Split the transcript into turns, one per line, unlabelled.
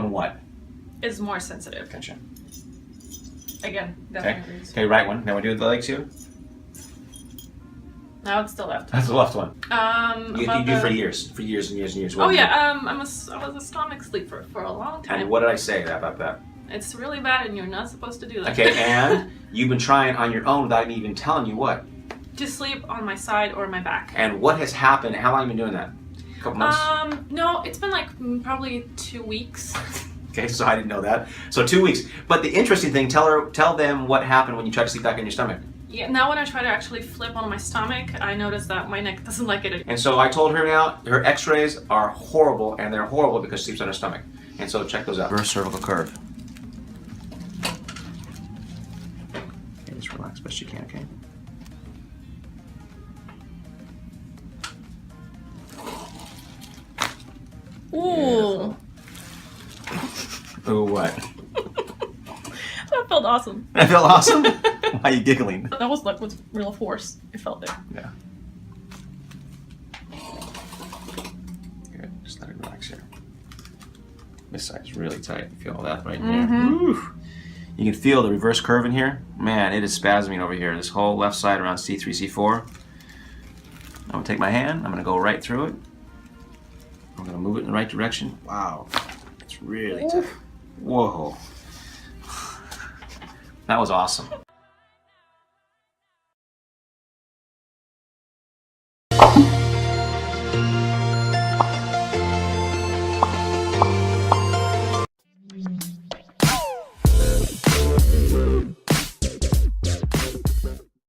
one what?
Is more sensitive.
Gotcha.
Again, definitely agrees.
Okay, right one. Now we do the legs here.
Now it's the left.
That's the left one. You do for years and years and years.
Oh yeah, I was a stomach sleeper for a long time.
And what did I say about that?
It's really bad, and you're not supposed to do that.
Okay, and you've been trying on your own without me even telling you what?
To sleep on my side or my back.
And what has happened? How long have you been doing that? A couple months?
No, it's been like probably 2 weeks.
Okay, so I didn't know that. So 2 weeks. But the interesting thing, tell them what happened when you tried to sleep back on your stomach.
Yeah, now when I try to actually flip on my stomach, I notice that my neck doesn't like it.
And so I told her now, her x-rays are horrible, and they're horrible because she sleeps on her stomach. And so check those out. Reverse cervical curve. Okay, just relax best you can, okay?
Ooh.
Ooh, what?
That felt awesome.
That felt awesome? Why are you giggling?
That was like with real force. It felt there.
Yeah. Good. Just let it relax here. This side's really tight. You feel that right here. Woo. You can feel the reverse curve in here. Man, it is spasming over here. This whole left side around C3, C4. I'm going to take my hand. I'm going to go right through it. I'm going to move it in the right direction. Wow. It's really tight. Whoa. That was awesome.